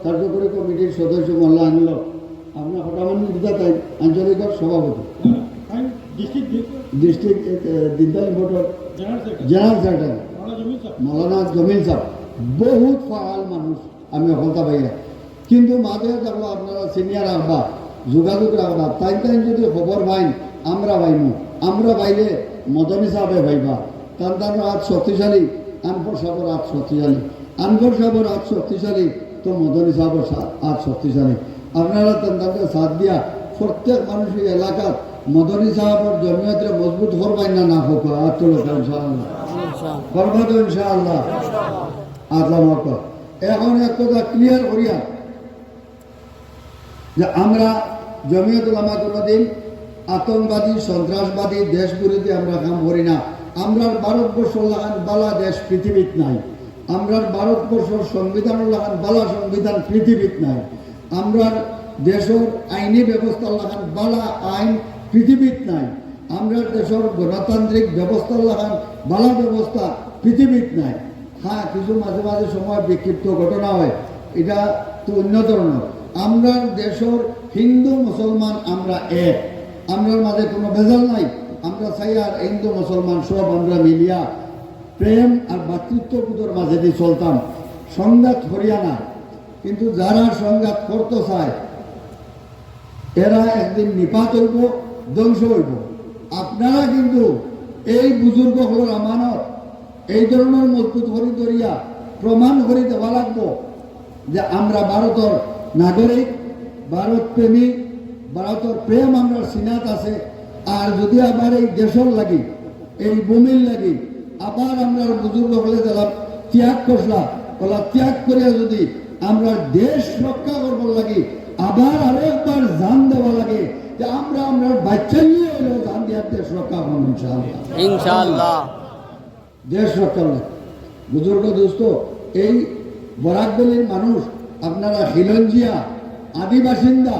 কার্যকরী কমিটির সদস্য মোল্লা আনিল আপনার হঠামান্নি বিধাতাই আঞ্চলিক সভাপতি ডিস্ট্রিক্ট দিনদাল ভোটর জেনারেল সেক্রেটারি মৌলানা জমিল সাহ বহুত ফাল মানুষ আমি হলতা পাইয়া কিন্তু মাঝে দেখো আপনারা সিনিয়র রাখবা যোগাযোগ রাখবা তাই যদি খবর পাইন আমরা পাইমু আমরা পাইলে মদনী সাহেবে ভাইবা তার হাত শক্তিশালী আনফর সাহেবের হাত শক্তিশালী আনফর সাহেবের হাত শক্তিশালী তো মদনী সাহেবের হাত শক্তিশালী আপনারা তাদের সাথ দিয়া প্রত্যেক মানুষ এই এলাকার মদনী সাহেবের জমিয়তে মজবুত করবেন না হোক আর তো ইনশাআল্লাহ করবা তো ইনশাআল্লাহ আজমত এখন এক কথা ক্লিয়ার করিয়া যে আমরা জমিয়ত উলামা কোনোদিন আতঙ্কবাদী সন্ত্রাসবাদী দেশ বিরোধী আমরা কাম করি না আমরা ভারতবর্ষ লাগান বালা দেশ পৃথিবীত নাই আমরা ভারতবর্ষর সংবিধান লাগান বালা সংবিধান পৃথিবীত নাই আমরা দেশের আইনি ব্যবস্থা লাগান বালা আইন পৃথিবীত নাই আমরা দেশের গণতান্ত্রিক ব্যবস্থা লাগান বালা ব্যবস্থা পৃথিবীত নাই হ্যাঁ কিছু মাঝে মাঝে সময় বিক্ষিপ্ত ঘটনা হয় এটা তো অন্য ধরনের আমরা দেশের হিন্দু মুসলমান আমরা এক আমরার মাঝে কোনো ভেজাল নাই আমরা চাই আর হিন্দু মুসলমান সব আমরা মিলিয়া প্রেম আর ভাতৃত্ববোধের মাঝে দিয়ে চলতাম সংঘাত হরিয়ানা কিন্তু যারা সংঘাত করতে চায় এরা একদিন নিপাত হইব ধ্বংস হইব আপনারা কিন্তু এই বুজুর্গ হলোর আমানত এই ধরনের মজবুত করি ধরিয়া প্রমাণ করে দেওয়া লাগবো যে আমরা ভারতের নাগরিক ভারত প্রেমী ভারতের প্রেম আমরা সিনাত আছে আর যদি আবার এই দেশের লাগি এই ভূমির লাগি আবার আমরা বুজুর্গ হলে দিলাম ত্যাগ করলা বলা ত্যাগ করিয়া যদি আমরা দেশ রক্ষা করবার লাগি আবার আরো একবার জান দেওয়া লাগে যে আমরা আমরা বাচ্চা নিয়ে এলো জান দিয়া দেশ রক্ষা করবো ইনশাআল্লাহ দেশ রক্ষা লাগে বুজুর্গ দোস্ত এই বরাকবেলির মানুষ আপনারা খিলঞ্জিয়া আদি বাসিন্দা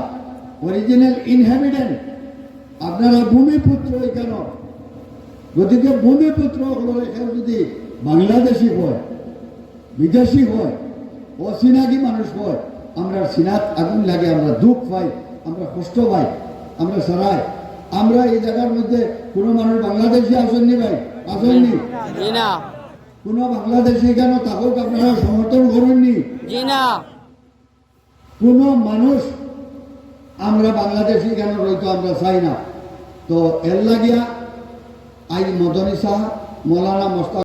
অরিজিনাল ইনহ্যাবিটেন্ট আপনারা ভূমিপুত্র কেন গতিকে ভূমিপুত্র হলো এখানে যদি বাংলাদেশি হয় বিদেশি হয় অচিনাকি মানুষ হয় আমরা সিনাত আগুন লাগে আমরা দুঃখ পাই আমরা কষ্ট পাই আমরা সারাই আমরা এই জায়গার মধ্যে কোনো মানুষ বাংলাদেশি আসেননি ভাই আসেননি কোন বাংলাদেশি কেন তাকেও আপনারা সমর্থন করেননি কোন মানুষ আমরা বাংলাদেশি কেন রইতো আমরা চাই না তো এর লাগিয়া আই মদনী শাহ মৌলানা মোস্তাক